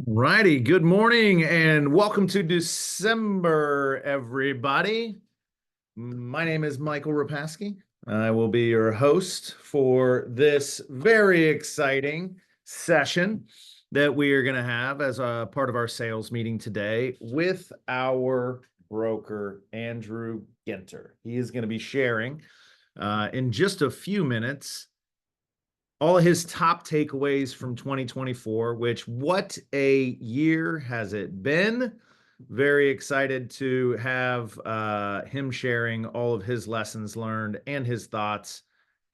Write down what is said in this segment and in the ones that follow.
Righty, good morning and welcome to December, everybody. My name is Michael Rapaski. I will be your host for this very exciting session that we are going to have as a part of our sales meeting today with our broker, Andrew Ginter. He is going to be sharing in just a few minutes all of his top takeaways from 2024, which what a year has it been. Very excited to have him sharing all of his lessons learned and his thoughts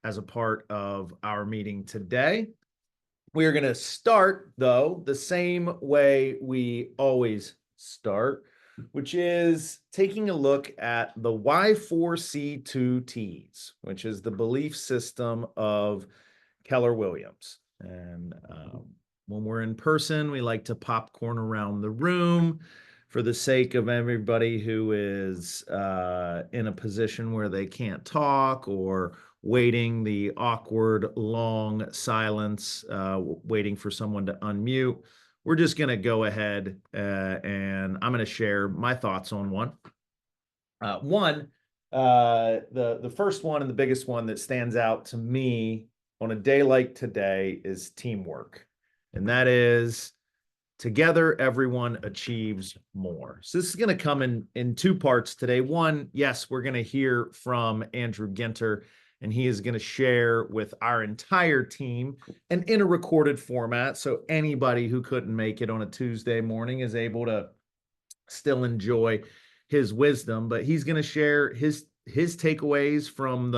as a part of our meeting today. We are going to start, though, the same way we always start, which is taking a look at the Y4C2Ts, which is the belief system of Keller Williams. And when we're in person, we like to popcorn around the room for the sake of everybody who is in a position where they can't talk or waiting the awkward, long silence, waiting for someone to unmute. We're just going to go ahead and I'm going to share my thoughts on one. The first one and the biggest one that stands out to me on a day like today is teamwork. And that is together, everyone achieves more. So this is going to come in two parts today. One, yes, we're going to hear from Andrew Ginter, and he is going to share with our entire team and in a recorded format. So anybody who couldn't make it on a Tuesday morning is able to still enjoy his wisdom, but he's going to share his takeaways from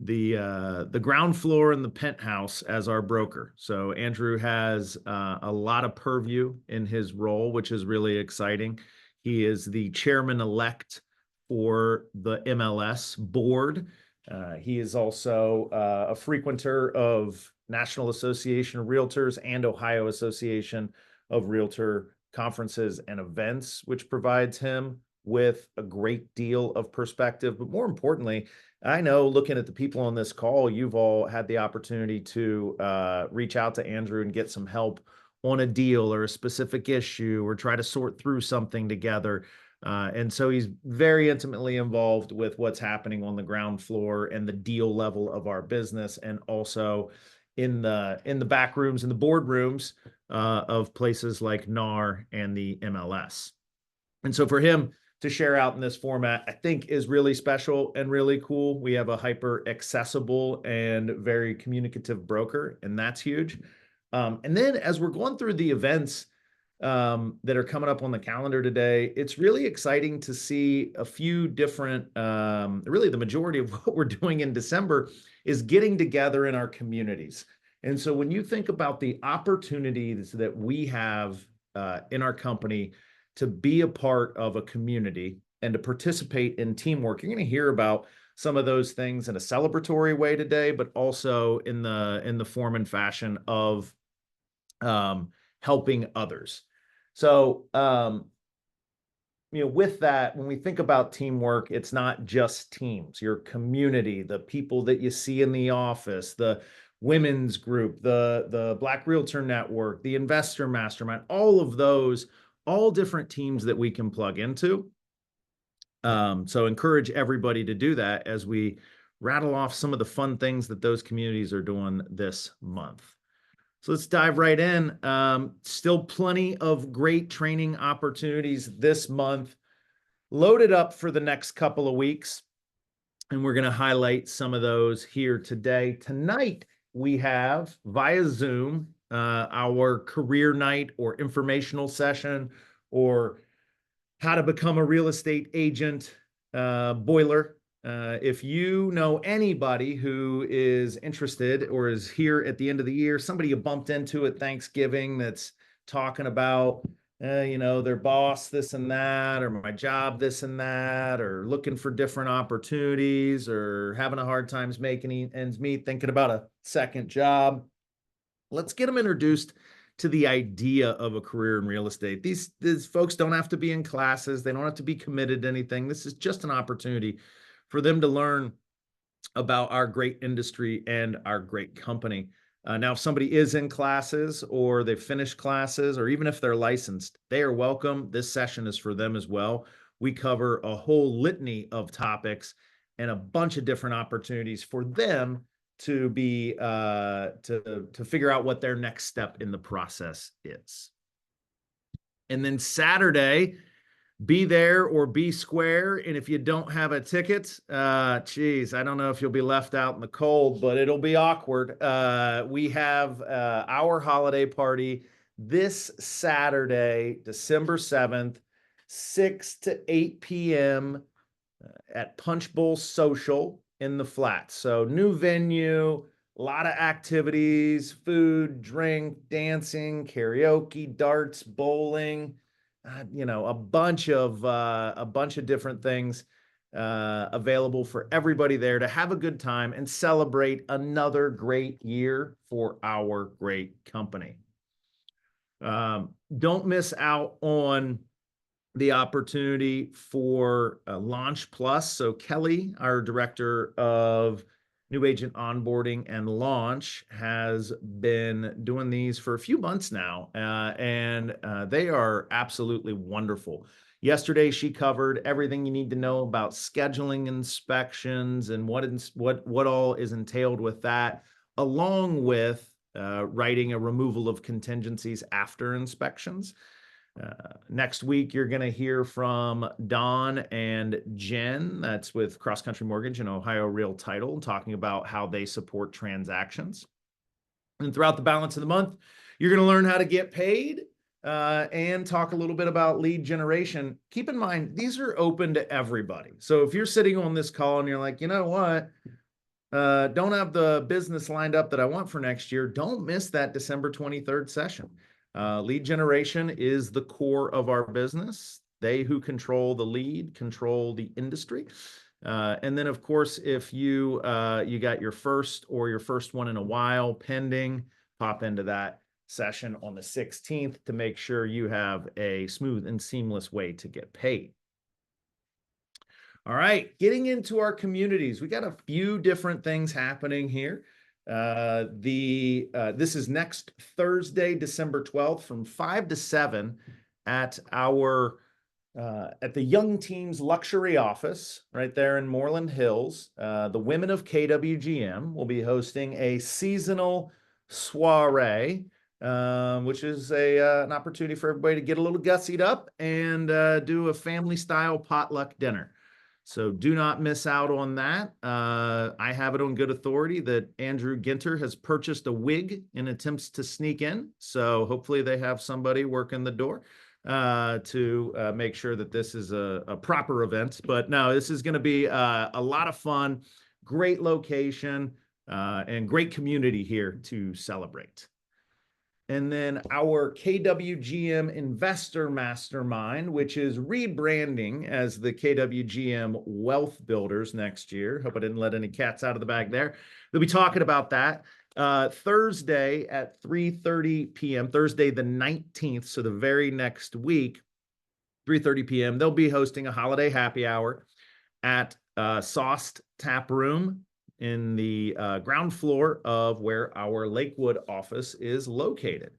the ground floor and the penthouse as our broker. So Andrew has a lot of purview in his role, which is really exciting. He is the chairman-elect for the MLS board. He is also a frequenter of National Association of Realtors and Ohio Association of Realtor conferences and events, which provides him with a great deal of perspective. But more importantly, I know looking at the people on this call, you've all had the opportunity to reach out to Andrew and get some help on a deal or a specific issue or try to sort through something together. And so he's very intimately involved with what's happening on the ground floor and the deal level of our business, and also in the back rooms and the board rooms of places like NAR and the MLS. And so for him to share out in this format, I think is really special and really cool. We have a hyper accessible and very communicative broker, and that's huge. And then as we're going through the events that are coming up on the calendar today, it's really exciting to see a few different, really the majority of what we're doing in December is getting together in our communities. And so when you think about the opportunities that we have in our company to be a part of a community and to participate in teamwork, you're going to hear about some of those things in a celebratory way today, but also in the form and fashion of helping others. So, with that, when we think about teamwork, it's not just teams, your community, the people that you see in the office, the women's group, the Black Realtor Network, the Investor Mastermind, all of those, all different teams that we can plug into. So encourage everybody to do that as we rattle off some of the fun things that those communities are doing this month. So let's dive right in. Still plenty of great training opportunities this month, loaded up for the next couple of weeks. And we're going to highlight some of those here today. Tonight, we have via Zoom our career night or informational session, or how to become a real estate agent boiler. If you know anybody who is interested or is here at the end of the year, somebody you bumped into at Thanksgiving that's talking about, their boss, this and that, or my job, this and that, or looking for different opportunities, or having a hard time making ends meet, thinking about a second job, let's get them introduced to the idea of a career in real estate. These folks don't have to be in classes. They don't have to be committed to anything. This is just an opportunity for them to learn about our great industry and our great company. Now, if somebody is in classes or they've finished classes, or even if they're licensed, they are welcome. This session is for them as well. We cover a whole litany of topics and a bunch of different opportunities for them to be to figure out what their next step in the process is. And then Saturday, be there or be square. And if you don't have a ticket, geez, I don't know if you'll be left out in the cold, but it'll be awkward. We have our holiday party this Saturday, December 7th, 6 to 8 p.m. At Punch Bowl Social in the Flats. So new venue, a lot of activities, food, drink, dancing, karaoke, darts, bowling, a bunch of different things available for everybody there to have a good time and celebrate another great year for our great company. Don't miss out on the opportunity for Launch Plus. So Kelly, our director of new agent onboarding and launch, has been doing these for a few months now, and they are absolutely wonderful. Yesterday, she covered everything you need to know about scheduling inspections and what all is entailed with that, along with writing a removal of contingencies after inspections. Next week, you're going to hear from Don and Jen. That's with Cross Country Mortgage and Ohio Real Title, talking about how they support transactions. And throughout the balance of the month, you're going to learn how to get paid and talk a little bit about lead generation. Keep in mind, these are open to everybody. So if you're sitting on this call and you're like, you know what? Don't have the business lined up that I want for next year, don't miss that December 23rd session. Lead generation is the core of our business. They who control the lead control the industry. And then, of course, if you got your first one in a while pending, pop into that session on the 16th to make sure you have a smooth and seamless way to get paid. All right, getting into our communities, we got a few different things happening here. This is next Thursday, December 12th, from 5 to 7 at the Young Teams Luxury Office right there in Moreland Hills. The women of KWGM will be hosting a seasonal soiree, which is an opportunity for everybody to get a little gussied up and do a family-style potluck dinner. So do not miss out on that. I have it on good authority that Andrew Ginter has purchased a wig in attempts to sneak in. So hopefully they have somebody working the door to make sure that this is a proper event. But no, this is going to be a lot of fun, great location, and great community here to celebrate. And then our KWGM Investor Mastermind, which is rebranding as the KWGM Wealth Builders next year. Hope I didn't let any cats out of the bag there. They'll be talking about that Thursday at 3:30 p.m., Thursday the 19th, so the very next week, 3:30 p.m. They'll be hosting a holiday happy hour at Sauced Tap Room in the ground floor of where our Lakewood office is located.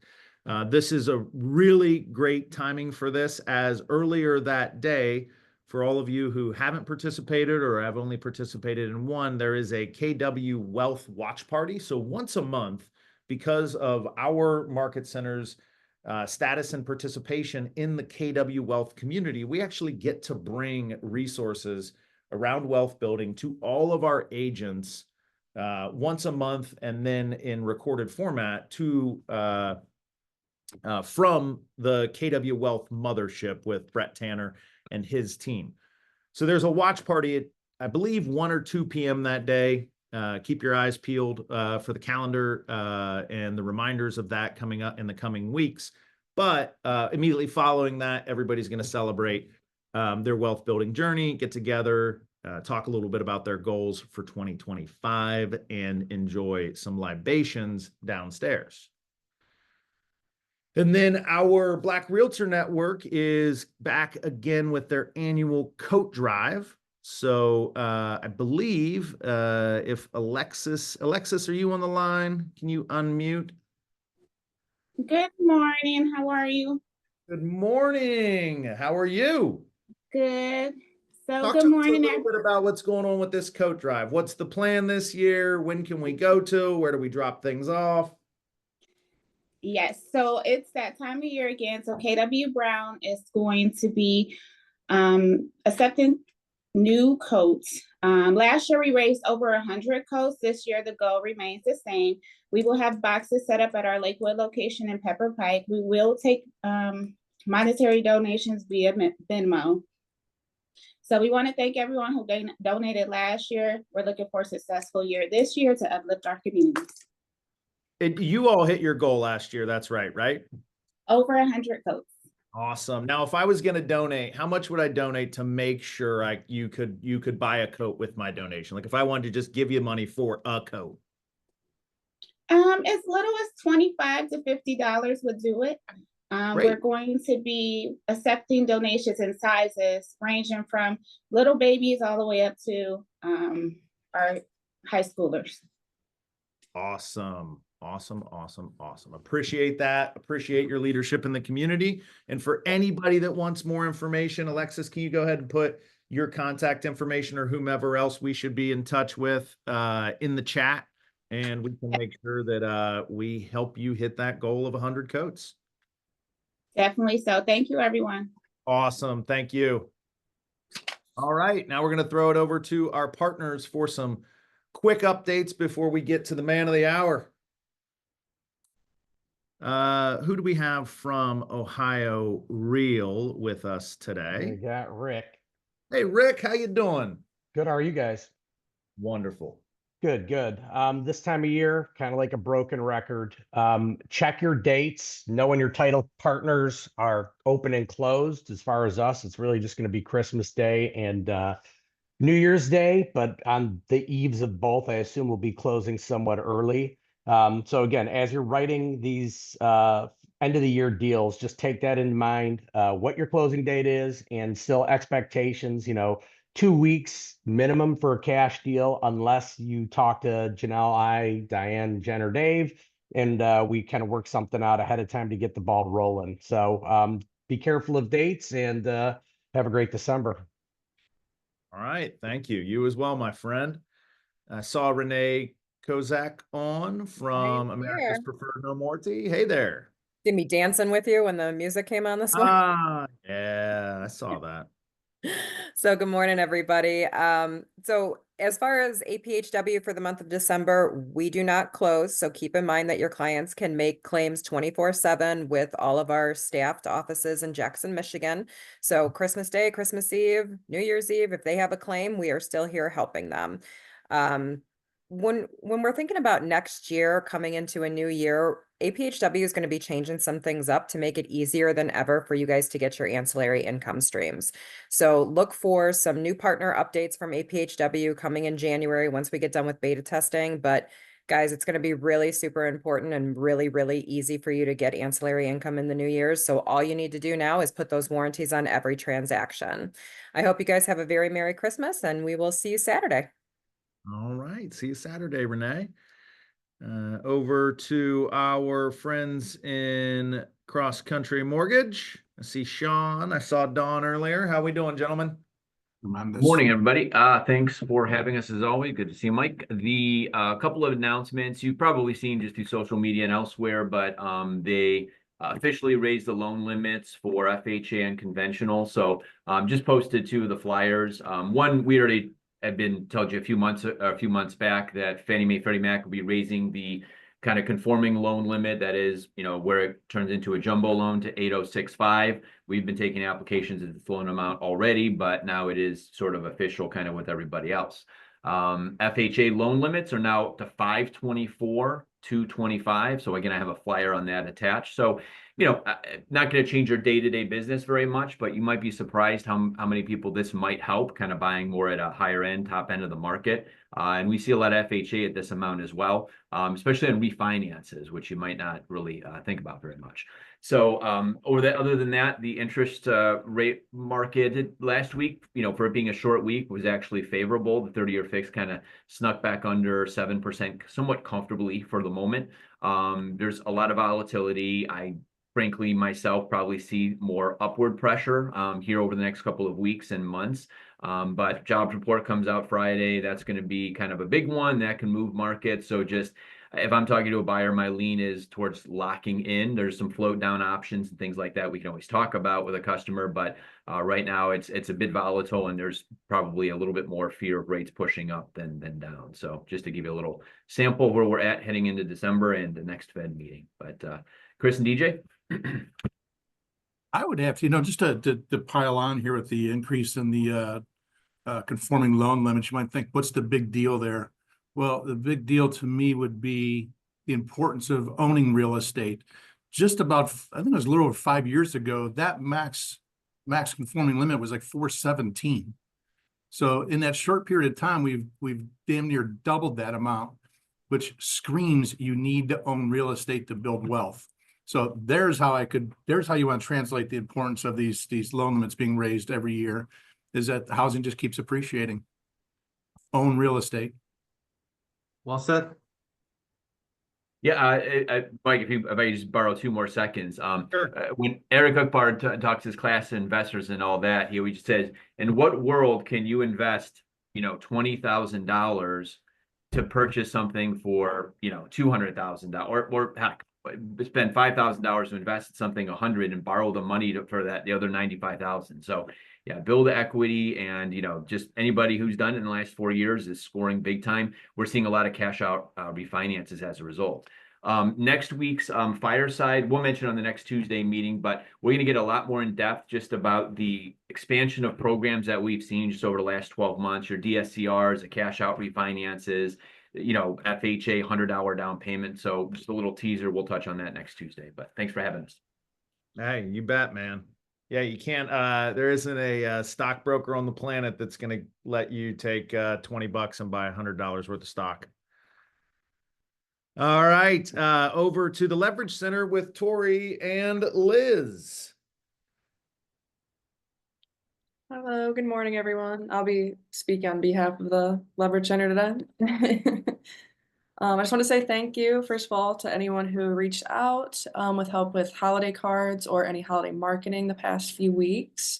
This is a really great timing for this, as earlier that day, for all of you who haven't participated or have only participated in one, there is a KW Wealth Watch Party. So once a month, because of our market center's status and participation in the KW Wealth community, we actually get to bring resources around wealth building to all of our agents once a month, and then in recorded format to from the KW Wealth Mothership with Brett Tanner and his team. So there's a watch party at, I believe, 1 or 2 p.m. that day. Keep your eyes peeled for the calendar and the reminders of that coming up in the coming weeks. But immediately following that, everybody's going to celebrate their wealth building journey, get together, talk a little bit about their goals for 2025, and enjoy some libations downstairs. And then our Black Realtor Network is back again with their annual coat drive. So I believe if Alexis, are you on the line? Can you unmute? Good morning. How are you? Good morning. How are you? Good. So Talk good to us a morning. little bit about what's going on with this coat drive. What's the plan this year? When can we go to? Where do we drop things off? Yes, so it's that time of year again. So KW Brown is going to be accepting new coats. Last year we raised over 100 coats. This year the goal remains the same. We will have boxes set up at our Lakewood location in Pepper Pike. We will take monetary donations via Venmo. So we want to thank everyone who donated last year. We're looking for a successful year this year to uplift our communities. You all hit your goal last year. That's right? Over 100 coats. Awesome. Now, if I was going to donate, how much would I donate to make sure you could buy a coat with my donation? Like if I wanted to just give you money for a coat. As little as $25 to $50 would do it. We're going to be accepting donations in sizes ranging from little babies all the way up to our high schoolers. Awesome. Appreciate that. Appreciate your leadership in the community. And for anybody that wants more information, Alexis, can you go ahead and put your contact information or whomever else we should be in touch with in the chat? And we can make sure that we help you hit that goal of 100 coats. Definitely so. Thank you, everyone. Awesome. Thank you. All right. Now we're going to throw it over to our partners for some quick updates before we get to the man of the hour. Who do we have from Ohio Real with us today? We got Rick. Hey, Rick, how you doing? Good. How are you guys? Wonderful. Good. This time of year, kind of like a broken record. Check your dates. Know when your title partners are open and closed. As far as us, it's really just going to be Christmas Day and New Year's Day. But on the eves of both, I assume we'll be closing somewhat early. So again, as you're writing these end of the year deals, just take that in mind, what your closing date is and still expectations, 2 weeks minimum for a cash deal, unless you talk to Janelle, Diane, Jen, or Dave, and we kind of work something out ahead of time to get the ball rolling. So be careful of dates and have a great December. All right. Thank you. You as well, my friend. I saw Renee Kozak on from America's Preferred No Morty. Hey there. See me dancing with you when the music came on this morning. Yeah, I saw that. So good morning, everybody. So as far as APHW for the month of December, we do not close. So keep in mind that your clients can make claims 24/7 with all of our staffed offices in Jackson, Michigan. So Christmas Day, Christmas Eve, New Year's Eve, if they have a claim, we are still here helping them. When we're thinking about next year coming into a new year, APHW is going to be changing some things up to make it easier than ever for you guys to get your ancillary income streams. So look for some new partner updates from APHW coming in January once we get done with beta testing. But guys, it's going to be really super important and really, really easy for you to get ancillary income in the new year. So all you need to do now is put those warranties on every transaction. I hope you guys have a very Merry Christmas, and we will see you Saturday. All right. See you Saturday, Renee. Over to our friends in Cross Country Mortgage. I see Sean. I saw Dawn earlier. How we doing, gentlemen? Morning, everybody. Thanks for having us as always. Good to see you, Mike. The couple of announcements you've probably seen just through social media and elsewhere, but they officially raised the loan limits for FHA and conventional. So just posted two of the flyers. One we already had been told you a few months back that Fannie Mae, Freddie Mac will be raising the kind of conforming loan limit, that is, where it turns into a jumbo loan, to 806.5. We've been taking applications at the full amount already, but now it is sort of official kind of with everybody else. FHA loan limits are now up to 524, 225. So again, I have a flyer on that attached. So, not going to change your day-to-day business very much, but you might be surprised how many people this might help, kind of buying more at a higher end, top end of the market. And we see a lot of FHA at this amount as well, especially in refinances, which you might not really think about very much. So other than that, the interest rate market last week, for it being a short week, was actually favorable. The 30-year fix kind of snuck back under 7%, somewhat comfortably for the moment. There's a lot of volatility. I frankly myself probably see more upward pressure here over the next couple of weeks and months. But jobs report comes out Friday. That's going to be kind of a big one that can move markets. So just if I'm talking to a buyer, my lean is towards locking in. There's some float down options and things like that we can always talk about with a customer, but right now it's a bit volatile, and there's probably a little bit more fear of rates pushing up than down. So just to give you a little sample where we're at heading into December and the next Fed meeting. But Chris and DJ. I would have to, just to pile on here with the increase in the conforming loan limits, you might think, what's the big deal there? Well, the big deal to me would be the importance of owning real estate. Just about, I think it was a little over 5 years ago, that max conforming limit was like 417. So in that short period of time, we've damn near doubled that amount, which screams you need to own real estate to build wealth. So there's how you want to translate the importance of these loan limits being raised every year, is that housing just keeps appreciating. Own real estate. Well said. Yeah, Mike, if I just borrow 2 more seconds. Sure. When Eric Huckbard talks to his class of investors and all that, he always says, in what world can you invest, $20,000 to purchase something for, $200,000 or heck, spend $5,000 to invest in something 100 and borrow the money for the other 95,000. So yeah, build equity, and just anybody who's done it in the last 4 years is scoring big time. We're seeing a lot of cash out refinances as a result. Next week's fireside, we'll mention on the next Tuesday meeting, but we're going to get a lot more in depth just about the expansion of programs that we've seen just over the last 12 months, your DSCRs, the cash out refinances, FHA, $100 down payment. So just a little teaser. We'll touch on that next Tuesday, but thanks for having us. Hey, you bet, man. Yeah, you can't, there isn't a stockbroker on the planet that's going to let you take $20 and buy $100 worth of stock. All right, over to the Leverage Center with Tori and Liz. Hello, good morning, everyone. I'll be speaking on behalf of the Leverage Center today. I just want to say thank you, first of all, to anyone who reached out with help with holiday cards or any holiday marketing the past few weeks.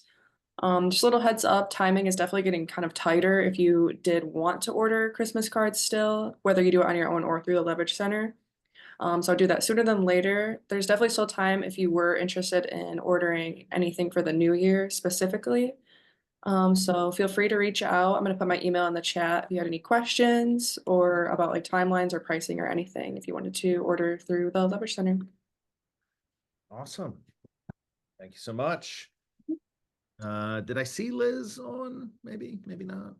Just a little heads up, timing is definitely getting kind of tighter if you did want to order Christmas cards still, whether you do it on your own or through the Leverage Center. So I'll do that sooner than later. There's definitely still time if you were interested in ordering anything for the new year specifically. So feel free to reach out. I'm going to put my email in the chat if you had any questions or about like timelines or pricing or anything if you wanted to order through the Leverage Center. Awesome. Thank you so much. Did I see Liz on? Maybe not.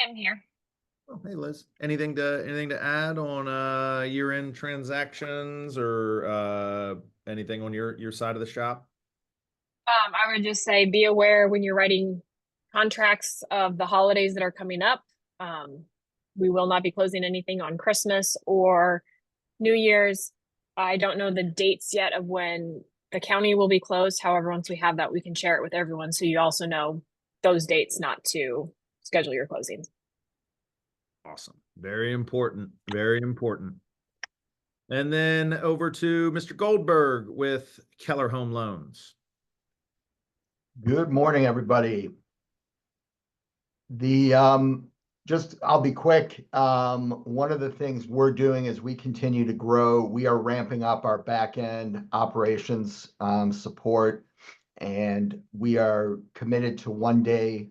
I'm here. Oh, hey Liz. Anything to add on year-end transactions or anything on your side of the shop? I would just say be aware when you're writing contracts of the holidays that are coming up. We will not be closing anything on Christmas or New Year's. I don't know the dates yet of when the county will be closed. However, once we have that, we can share it with everyone. So you also know those dates not to schedule your closings. Awesome. Very important. Very important. And then over to Mr. Goldberg with Keller Home Loans. Good morning, everybody. I'll be quick. One of the things we're doing as we continue to grow, we are ramping up our back end operations support, and we are committed to 1 day,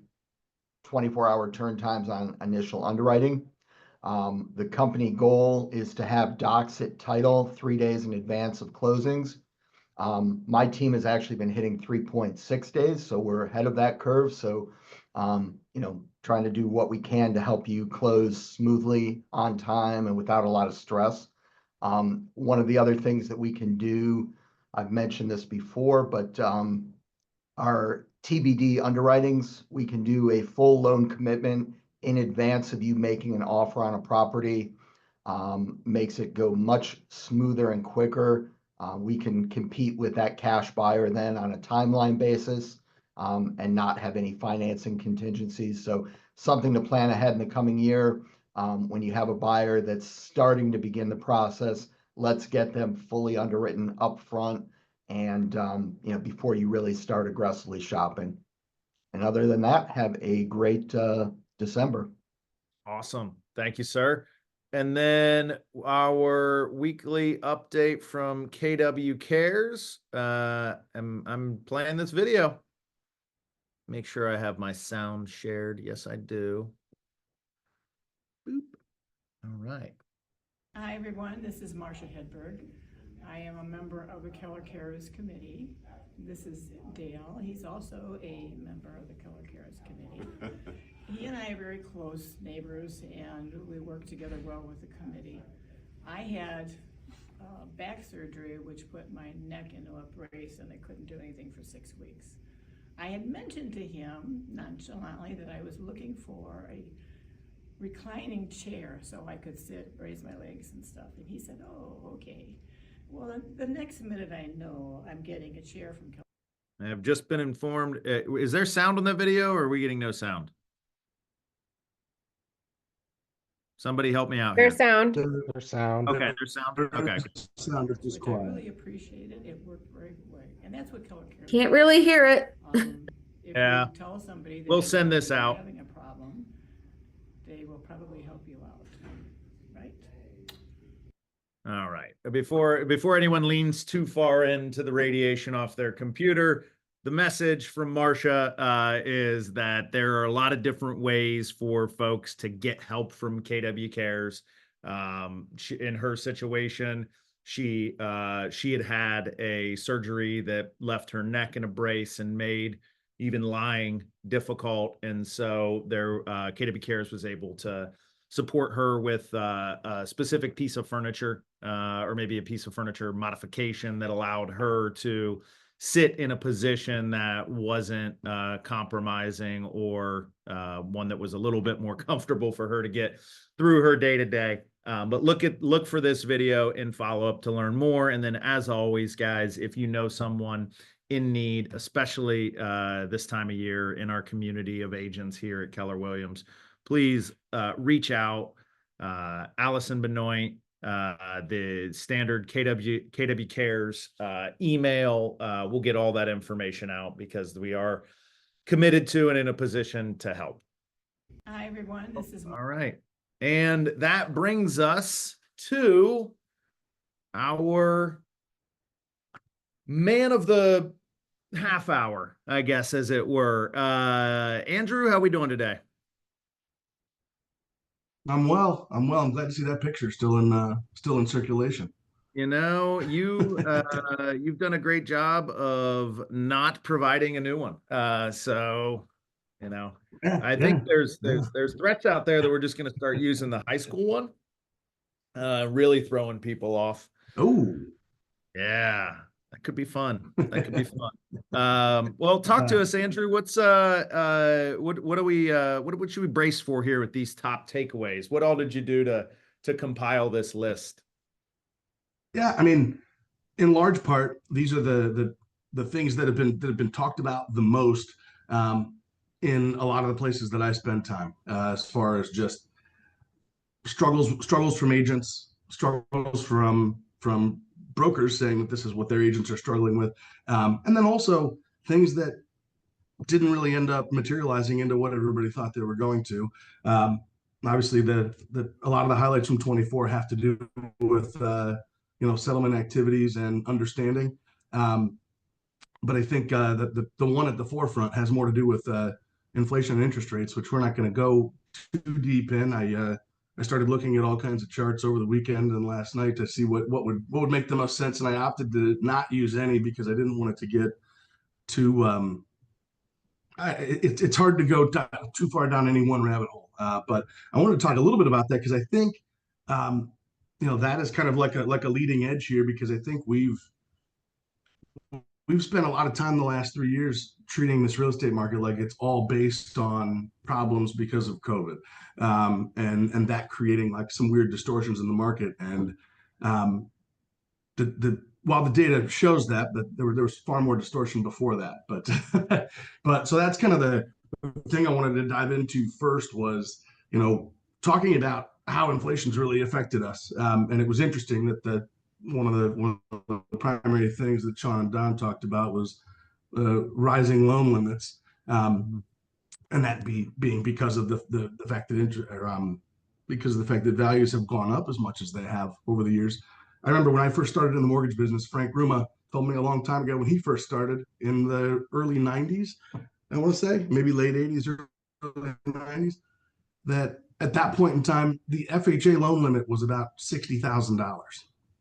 24-hour turn times on initial underwriting. The company goal is to have docs at title 3 days in advance of closings. My team has actually been hitting 3.6 days, so we're ahead of that curve. So, trying to do what we can to help you close smoothly on time and without a lot of stress. One of the other things that we can do, I've mentioned this before, but our TBD underwritings, we can do a full loan commitment in advance of you making an offer on a property. Makes it go much smoother and quicker. We can compete with that cash buyer then on a timeline basis, and not have any financing contingencies. So something to plan ahead in the coming year. When you have a buyer that's starting to begin the process, let's get them fully underwritten upfront and, before you really start aggressively shopping. And other than that, have a great December. Awesome. Thank you, sir. And then our weekly update from KW Cares. I'm playing this video. Make sure I have my sound shared. Yes, I do. Boop. All right. Hi, everyone. This is Marcia Hedberg. I am a member of the Keller Cares Committee. This is Dale. He's also a member of the Keller Cares Committee. He and I are very close neighbors, and we work together well with the committee. I had back surgery, which put my neck into a brace, and I couldn't do anything for 6 weeks. I had mentioned to him nonchalantly that I was looking for a reclining chair so I could sit, raise my legs and stuff. And he said, "Oh, okay." Well, the next minute I know I'm getting a chair from Keller. I have just been informed. Is there sound on that video, or are we getting no sound? Somebody help me out There's here. sound. Their sound. Okay, there's sound. Okay. Sound is just Which I quiet. really appreciated. It worked very well. And that's what Keller Cares. Can't really hear it. If Yeah. you tell somebody that We'll you're send this out. having a problem, they will probably help you out, right? All right. Before anyone leans too far into the radiation off their computer, the message from Marcia is that there are a lot of different ways for folks to get help from KW Cares. In her situation, she had a surgery that left her neck in a brace and made even lying difficult, and so KW Cares was able to support her with a specific piece of furniture, or maybe a piece of furniture modification that allowed her to sit in a position that wasn't compromising, or one that was a little bit more comfortable for her to get through her day to day. But look for this video in follow up to learn more. And then, as always, guys, if you know someone in need, especially this time of year in our community of agents here at Keller Williams, please reach out. Allison Benoit, the standard KW Cares email. We'll get all that information out because we are committed to and in a position to help. Hi, everyone. This is All right. And that brings us to our man of the half hour, I guess, as it were. Andrew, how we doing today? I'm well. I'm glad to see that picture still in circulation. You know, you've done a great job of not providing a new one. So, you know, I think there's threats out there that we're just going to start using the high school one. Really throwing people off. Oh, yeah, that could be fun. That could be fun. Well, talk to us, Andrew. What should we brace for here with these top takeaways? What all did you do to compile this list? yeah. I mean, in large part, these are the things that have been talked about the most in a lot of the places that I spend time, as far as just struggles from agents, struggles from brokers saying that this is what their agents are struggling with, and then also things that didn't really end up materializing into what everybody thought they were going to. Obviously, a lot of the highlights from 24 have to do with settlement activities and understanding. But I think the one at the forefront has more to do with inflation and interest rates, which we're not going to go too deep in. I started looking at all kinds of charts over the weekend and last night to see what would make the most sense, and I opted to not use any because I didn't want it to get too. It's hard to go too far down any one rabbit hole. But I want to talk a little bit about that because I think that is kind of like a leading edge here, because I think we've spent a lot of time the last 3 years treating this real estate market like it's all based on problems because of COVID, and that creating like some weird distortions in the market. And the while the data shows that, there was far more distortion before that. But so that's kind of the thing I wanted to dive into first was, talking about how inflation's really affected us. And it was interesting that one of the primary things that Sean and Don talked about was rising loan limits, and that being because of the fact that because of the fact that values have gone up as much as they have over the years. I remember when I first started in the mortgage business, Frank Ruma told me a long time ago when he first started in the early 90s, I want to say maybe late 80s or early 90s, that at that point in time, the FHA loan limit was about $60,000.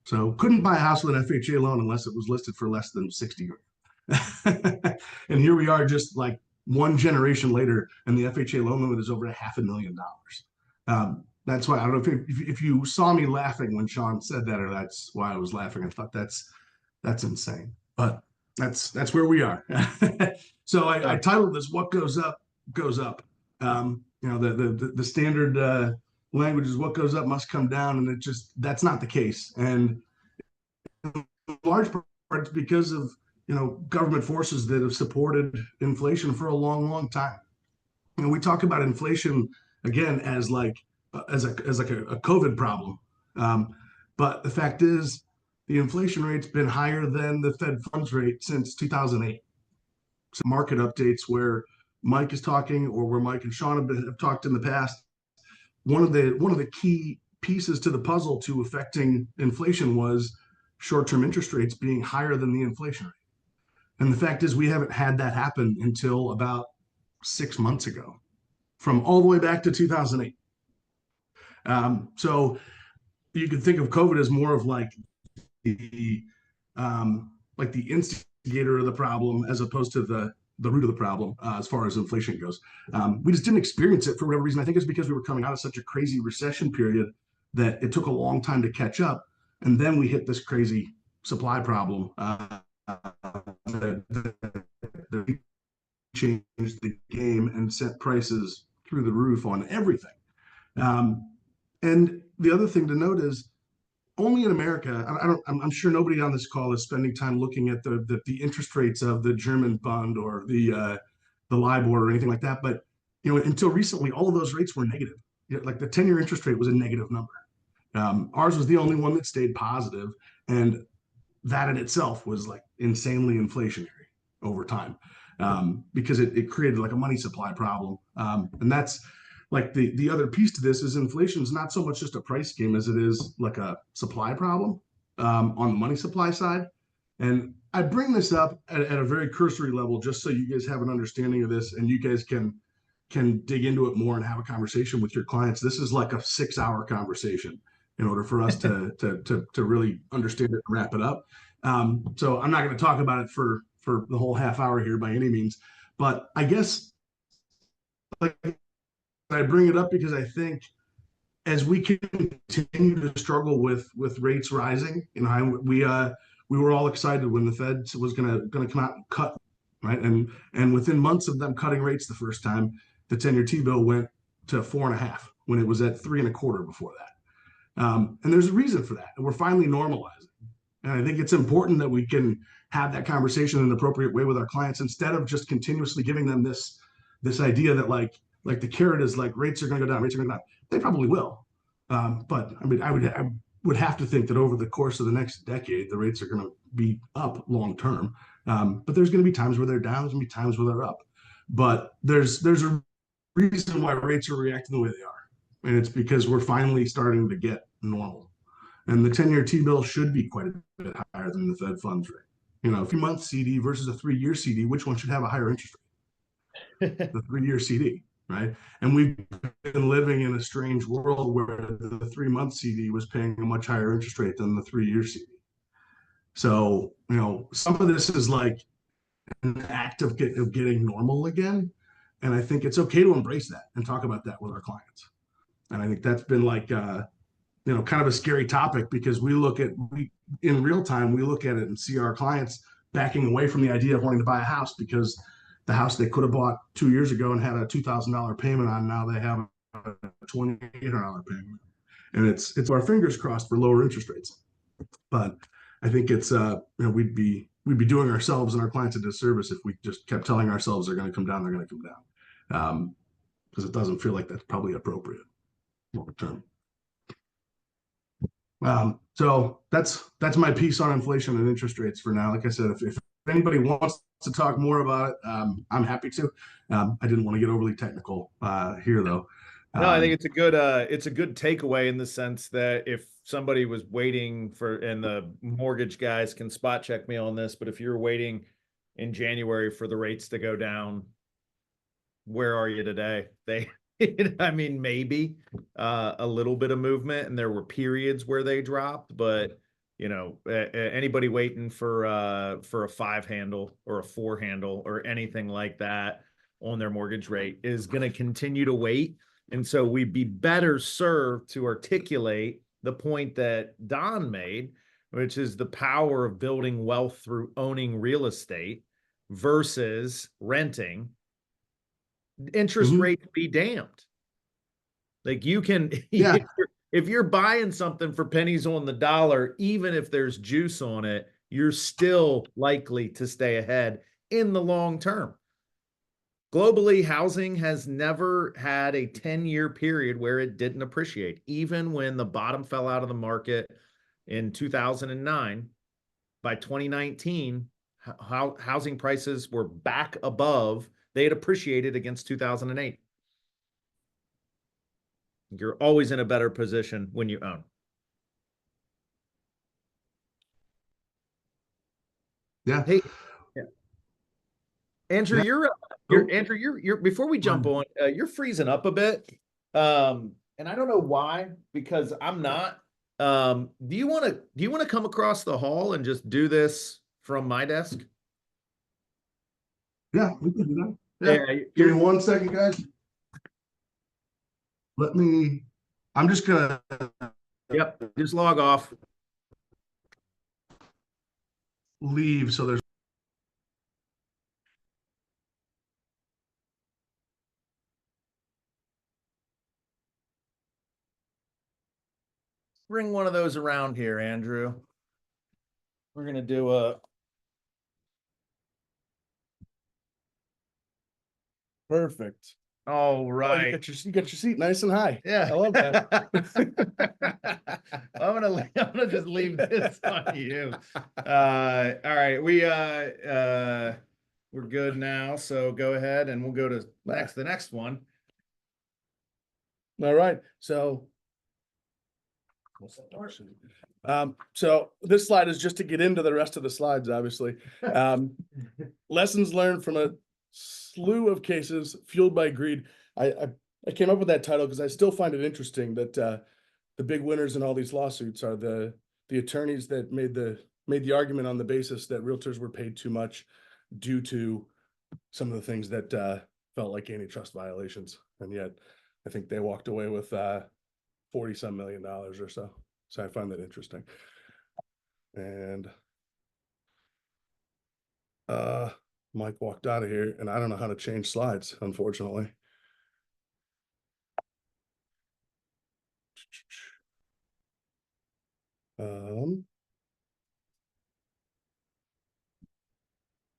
So couldn't buy a house with an FHA loan unless it was listed for less than 60 grand. And here we are just like one generation later, and the FHA loan limit is over $500,000. That's why I don't know if you saw me laughing when Sean said that, or that's why I was laughing. I thought that's insane, but that's where we are. So I titled this "What Goes Up Goes Up." The standard language is "What goes up must come down," and that's not the case. And in large part, it's because of government forces that have supported inflation for a long time. We talk about inflation again as like a COVID problem, but the fact is the inflation rate's been higher than the Fed funds rate since 2008. So market updates where Mike is talking, or where Mike and Sean have talked in the past, one of the key pieces to the puzzle to affecting inflation was short-term interest rates being higher than the inflation rate. And the fact is we haven't had that happen until about 6 months ago, from all the way back to 2008. So you could think of COVID as more of like the instigator of the problem, as opposed to the root of the problem as far as inflation goes. We just didn't experience it for whatever reason. I think it's because we were coming out of such a crazy recession period that it took a long time to catch up. And then we hit this crazy supply problem that changed the game and sent prices through the roof on everything. And the other thing to note is, only in America, I'm sure nobody on this call is spending time looking at the interest rates of the German bond or the LIBOR or anything like that. But until recently, all of those rates were negative. Like the 10-year interest rate was a negative number. Ours was the only one that stayed positive, and that in itself was like insanely inflationary over time, because it created like a money supply problem. And that's like the other piece to this is inflation is not so much just a price game as it is like a supply problem on the money supply side. And I bring this up at a very cursory level just so you guys have an understanding of this, and you guys can dig into it more and have a conversation with your clients. This is like a 6-hour conversation in order for us to really understand it and wrap it up. So I'm not going to talk about it for the whole half hour here by any means, but I guess I bring it up because I think as we continue to struggle with rates rising, we were all excited when the Fed was going to come out and cut, right? And within months of them cutting rates the first time, the 10-year T-bill went to 4.5 when it was at 3.25 before that. And there's a reason for that, and we're finally normalizing. And I think it's important that we can have that conversation in an appropriate way with our clients, instead of just continuously giving them this idea that like the carrot is like rates are going to go down, rates are going to go down. They probably will. But I mean, I would have to think that over the course of the next decade, the rates are going to be up long term. But there's going to be times where they're down, there's going to be times where they're up. But there's a reason why rates are reacting the way they are. And it's because we're finally starting to get normal. And the 10-year T-bill should be quite a bit higher than the Fed funds rate. A 3-month CD versus a 3-year CD, which one should have a higher interest rate? The 3-year CD. Right. And we've been living in a strange world where the 3-month CD was paying a much higher interest rate than the 3-year CD. So, some of this is like an act of getting normal again. And I think it's okay to embrace that and talk about that with our clients. And I think that's been like, kind of a scary topic, because in real time, we look at it and see our clients backing away from the idea of wanting to buy a house, because the house they could have bought 2 years ago and had a $2,000 payment on, now they have a $2,800 payment. And it's our fingers crossed for lower interest rates. But I think it's we'd be doing ourselves and our clients a disservice if we just kept telling ourselves they're going to come down, they're going to come down, because it doesn't feel like that's probably appropriate long term. So that's my piece on inflation and interest rates for now. Like I said, if anybody wants to talk more about it, I'm happy to. I didn't want to get overly technical here though. No, I think it's a good takeaway in the sense that if somebody was waiting for, and the mortgage guys can spot check me on this, but if you're waiting in January for the rates to go down, where are you today? I mean, maybe a little bit of movement, and there were periods where they dropped, but anybody waiting for a 5 handle or a 4 handle or anything like that on their mortgage rate is going to continue to wait. And so we'd be better served to articulate the point that Don made, which is the power of building wealth through owning real estate versus renting. Interest rate be damned. Like you can, if you're buying something for pennies on the dollar, even if there's juice on it, you're still likely to stay ahead in the long term. Globally, housing has never had a 10-year period where it didn't appreciate. Even when the bottom fell out of the market in 2009, by 2019, housing prices were back above. They had appreciated against 2008. You're always in a better position when you own. Yeah. Hey, Andrew, you're before we jump on, you're freezing up a bit. And I don't know why, because I'm not. Do you want to come across the hall and just do this from my desk? Yeah, we can do that. Yeah. Give me 1 second, guys. I'm just gonna. Yep, just log off. Leave so there's. Bring one of those around here, Andrew. We're gonna do a. Perfect. All right. You got your seat nice and high. Yeah, I love that. I'm gonna just leave this on you. All right, we're good now. So go ahead, and we'll go to the next one. All right. So this slide is just to get into the rest of the slides, obviously. Lessons learned from a slew of cases fueled by greed. I came up with that title because I still find it interesting that the big winners in all these lawsuits are the attorneys that made the argument on the basis that realtors were paid too much due to some of the things that felt like antitrust violations, and yet I think they walked away with $40-some million or so. So I find that interesting. And Mike walked out of here, and I don't know how to change slides, unfortunately.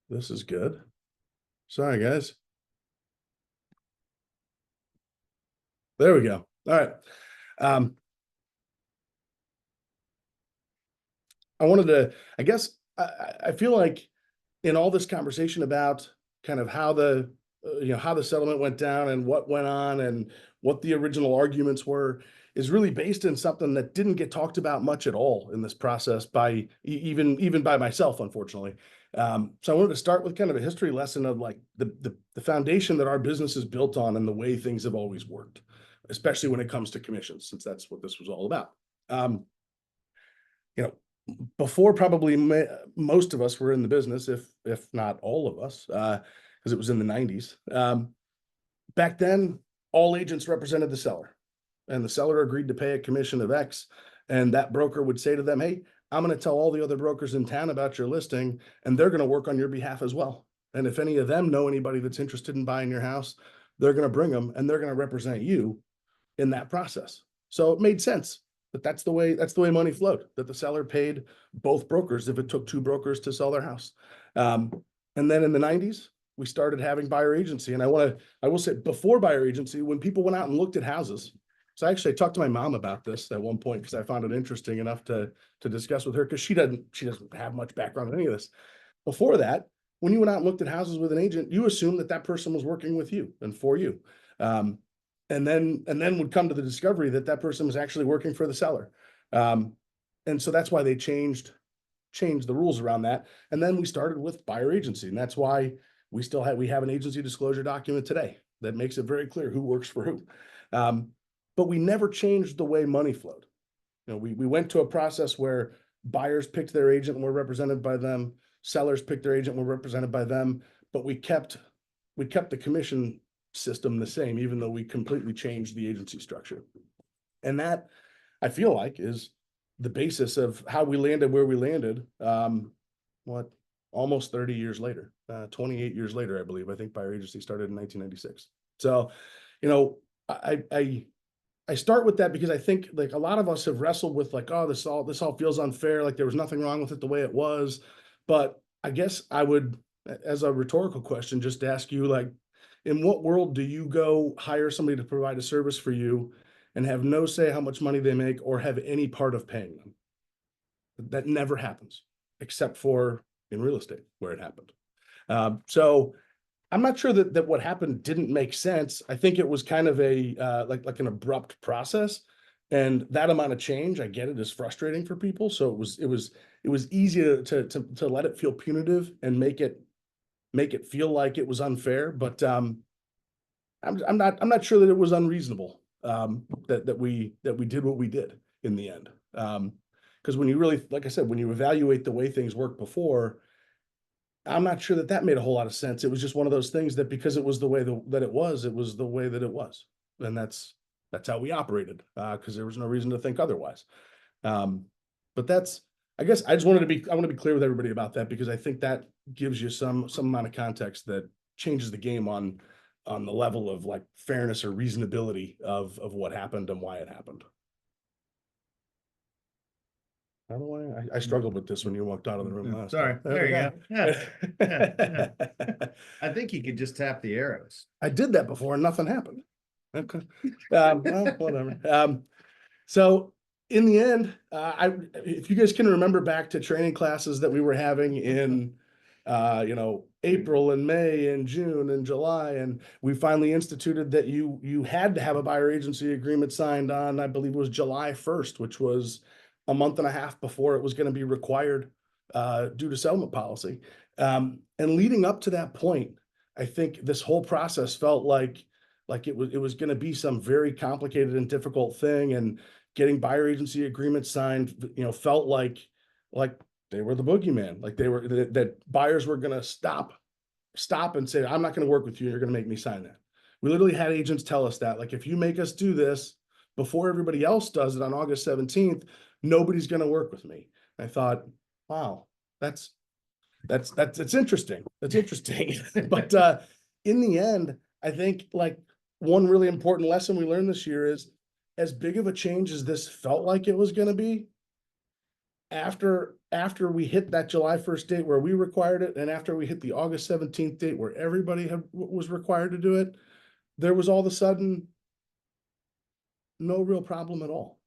This is good. Sorry, guys. There we go. All right. I wanted to, I guess, I feel like in all this conversation about kind of how the settlement went down and what went on and what the original arguments were is really based in something that didn't get talked about much at all in this process by even by myself, unfortunately. So I wanted to start with kind of a history lesson of like the foundation that our business is built on and the way things have always worked, especially when it comes to commissions, since that's what this was all about. Before probably most of us were in the business, if not all of us, because it was in the 90s. Back then, all agents represented the seller, and the seller agreed to pay a commission of X, and that broker would say to them, hey, I'm going to tell all the other brokers in town about your listing, and they're going to work on your behalf as well. And if any of them know anybody that's interested in buying your house, they're going to bring them, and they're going to represent you in that process. So it made sense But that's the way money flowed, that the seller paid both brokers if it took two brokers to sell their house. And then in the 90s, we started having buyer agency. And I will say, before buyer agency, when people went out and looked at houses, so I talked to my mom about this at one point because I found it interesting enough to discuss with her, because she doesn't have much background in any of this. Before that, when you went out and looked at houses with an agent, you assumed that that person was working with you and for you. And then would come to the discovery that that person was actually working for the seller. And so that's why they changed the rules around that. And then we started with buyer agency. And that's why we have an agency disclosure document today that makes it very clear who works for who. But we never changed the way money flowed. You know, we went to a process where buyers picked their agent and were represented by them. Sellers picked their agent and were represented by them. But we kept the commission system the same, even though we completely changed the agency structure. And that, I feel like, is the basis of how we landed where we landed, almost 30 years later, 28 years later, I believe. I think buyer agency started in 1996. So, you know, I start with that because I think, like, a lot of us have wrestled with, like, oh, this all feels unfair, like there was nothing wrong with it the way it was. But I guess I would, as a rhetorical question, just ask you, like, in what world do you go hire somebody to provide a service for you and have no say how much money they make or have any part of paying them? That never happens, except for in real estate where it happened. So I'm not sure that what happened didn't make sense. I think it was kind of a like an abrupt process, and that amount of change, I get it, is frustrating for people. So it was easy to let it feel punitive and make it feel like it was unfair. But I'm not sure that it was unreasonable that we did what we did in the end. Because when you really, like I said, when you evaluate the way things worked before, I'm not sure that made a whole lot of sense. It was just one of those things that because it was the way that it was the way that it was. And that's how we operated, because there was no reason to think otherwise. But I guess I want to be clear with everybody about that, because I think that gives you some amount of context that changes the game on the level of, like, fairness or reasonability of what happened and why it happened. I struggled with this when you walked out of the room last Sorry, time. there you go. Yeah. I think you could just tap the arrows. I did that before and nothing happened. Okay. Well, whatever. So in the end, if you guys can remember back to training classes that we were having in, April and May and June and July, and we finally instituted that you had to have a buyer agency agreement signed on, I believe it was July 1st, which was a month and a half before it was going to be required due to settlement policy. And leading up to that point, I think this whole process felt like it was going to be some very complicated and difficult thing, and getting buyer agency agreements signed, felt like they were the boogeyman, like that buyers were going to stop and say, I'm not going to work with you. You're going to make me sign that. We literally had agents tell us that, like, if you make us do this before everybody else does it on August 17th, nobody's going to work with me. I thought, wow, that's interesting. That's interesting. But in the end, I think, like, one really important lesson we learned this year is, as big of a change as this felt like it was going to be, after we hit that July 1st date where we required it, and after we hit the August 17th date where everybody was required to do it, there was all of a sudden no real problem at all.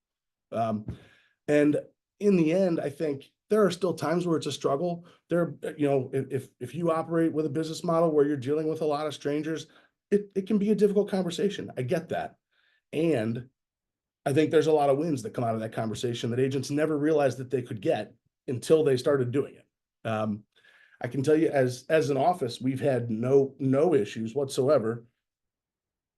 And in the end, I think there are still times where it's a struggle. If you operate with a business model where you're dealing with a lot of strangers, it can be a difficult conversation. I get that. And I think there's a lot of wins that come out of that conversation that agents never realized that they could get until they started doing it. I can tell you, as an office, we've had no issues whatsoever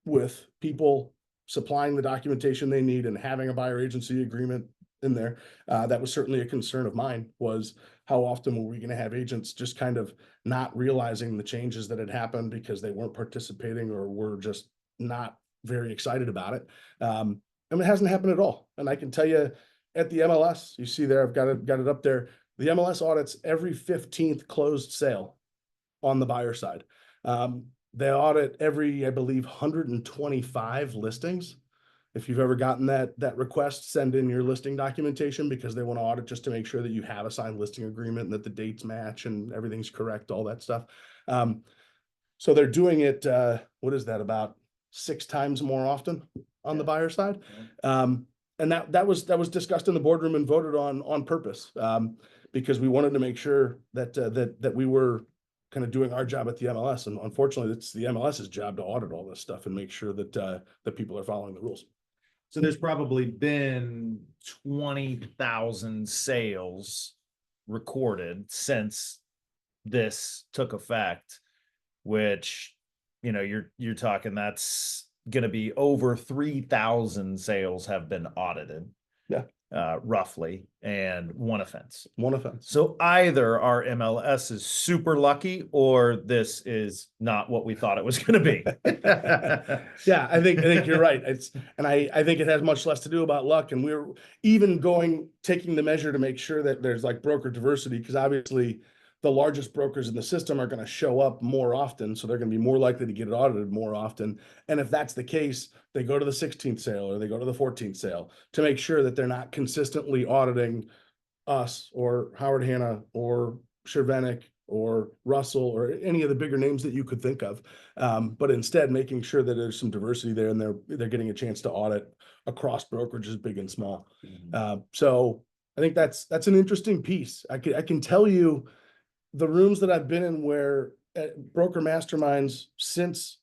with people supplying the documentation they need and having a buyer agency agreement in there. That was certainly a concern of mine, was how often were we going to have agents just kind of not realizing the changes that had happened because they weren't participating or were just not very excited about it. And it hasn't happened at all. And I can tell you, at the MLS, you see there, I've got it up there. The MLS audits every 15th closed sale on the buyer side. They audit every, I believe, 125 listings. if you've ever gotten that request, send in your listing documentation because they want to audit just to make sure that you have a signed listing agreement and that the dates match and everything's correct, all that stuff. So they're doing it, what is that, about 6 times more often on the buyer side? And that was discussed in the boardroom and voted on purpose, because we wanted to make sure that we were kind of doing our job at the MLS. And unfortunately, it's the MLS's job to audit all this stuff and make sure that people are following the rules. So there's probably been 20,000 sales recorded since this took effect, which, you know, you're talking that's going to be over 3,000 sales have been audited. Yeah. Roughly, and one offense. One offense. So either our MLS is super lucky or this is not what we thought it was going to be. Yeah, I think you're right. I think it has much less to do about luck. And we're even taking the measure to make sure that there's like broker diversity, because obviously the largest brokers in the system are going to show up more often. So they're going to be more likely to get it audited more often. And if that's the case, they go to the 16th sale or they go to the 14th sale to make sure that they're not consistently auditing us or Howard Hanna or Cervenic or Russell or any of the bigger names that you could think of. But instead making sure that there's some diversity there and they're getting a chance to audit across brokerages, big and small. So I think that's an interesting piece. I can tell you, the rooms that I've been in where broker masterminds since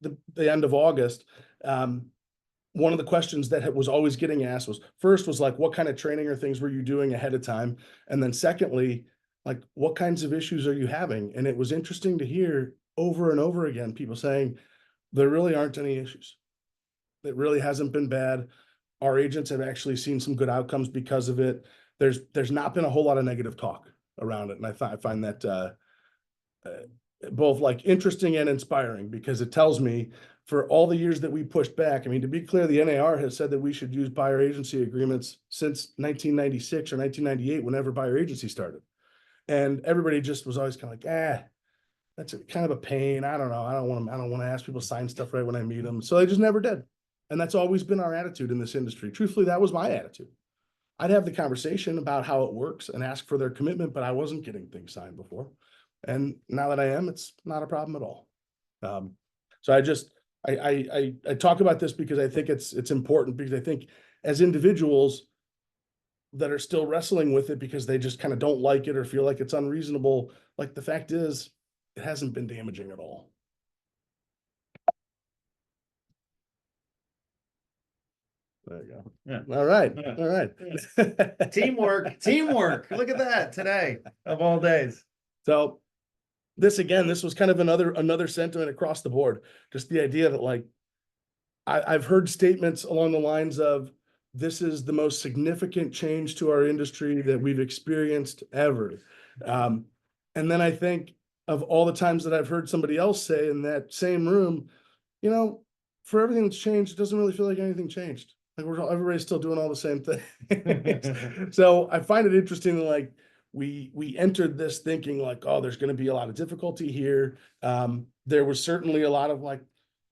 the end of August, one of the questions that was always getting asked was like, what kind of training or things were you doing ahead of time? And then secondly, like, what kinds of issues are you having? And it was interesting to hear over and over again, people saying there really aren't any issues. It really hasn't been bad. Our agents have actually seen some good outcomes because of it. There's not been a whole lot of negative talk around it. And I find that both like interesting and inspiring, because it tells me for all the years that we pushed back, I mean, to be clear, the NAR has said that we should use buyer agency agreements since 1996 or 1998, whenever buyer agency started. And everybody just was always kind of like, that's kind of a pain. I don't know. I don't want to ask people to sign stuff right when I meet them. So they just never did. And that's always been our attitude in this industry. Truthfully, that was my attitude. I'd have the conversation about how it works and ask for their commitment, but I wasn't getting things signed before. And now that I am, it's not a problem at all. So I talk about this because I think it's important, because I think as individuals that are still wrestling with it because they just kind of don't like it or feel like it's unreasonable, like the fact is, it hasn't been damaging at all. There you go. Yeah. All right. Yeah. All right. Teamwork. Look at that today of all days. So this was kind of another sentiment across the board. Just the idea that, like, I've heard statements along the lines of, this is the most significant change to our industry that we've experienced ever. And then I think of all the times that I've heard somebody else say in that same room, you know, for everything that's changed, it doesn't really feel like anything changed. Like everybody's still doing all the same thing. So I find it interesting that, like, we entered this thinking like, oh, there's going to be a lot of difficulty here. There was certainly a lot of, like,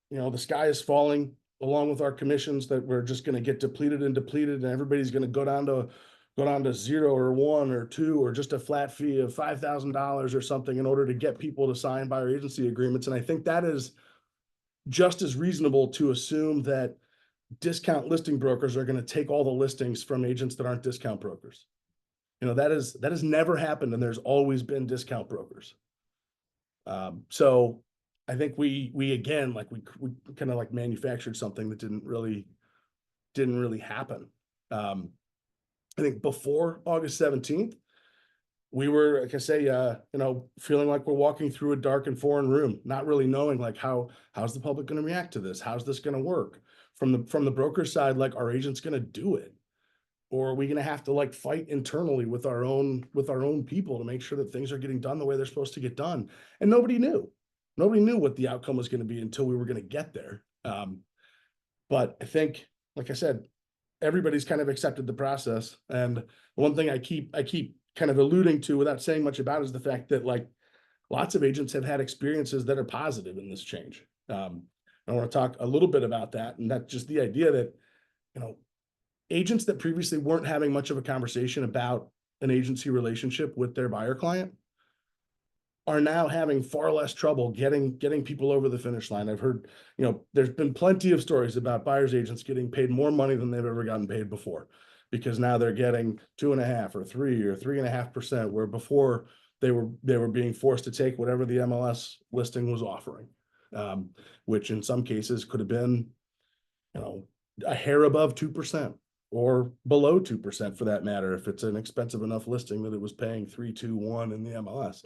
you know, the sky is falling along with our commissions, that we're just going to get depleted and everybody's going to go down to 0 or 1 or 2 or just a flat fee of $5,000 or something in order to get people to sign buyer agency agreements. And I think that is just as reasonable to assume that discount listing brokers are going to take all the listings from agents that aren't discount brokers. You know, that has never happened, and there's always been discount brokers. So I think we again, like, we kind of like manufactured something that didn't really happen. I think before August 17th, we were, like I say, you know, feeling like we're walking through a dark and foreign room, not really knowing, like, how's the public going to react to this? How's this going to work? From the broker side, like, are agents going to do it? Or are we going to have to, like, fight internally with our own people to make sure that things are getting done the way they're supposed to get done? And nobody knew what the outcome was going to be until we were going to get there. But I think, like I said, everybody's kind of accepted the process. And one thing I keep kind of alluding to without saying much about is the fact that, like, lots of agents have had experiences that are positive in this change. I want to talk a little bit about that. And that's just the idea that agents that previously weren't having much of a conversation about an agency relationship with their buyer client are now having far less trouble getting people over the finish line. I've heard, there's been plenty of stories about buyers agents getting paid more money than they've ever gotten paid before, because now they're getting 2.5% or 3% or 3.5%, where before they were being forced to take whatever the MLS listing was offering, which in some cases could have been, a hair above 2%. Or below 2% for that matter, if it's an expensive enough listing that it was paying 3, 2, 1 in the MLS.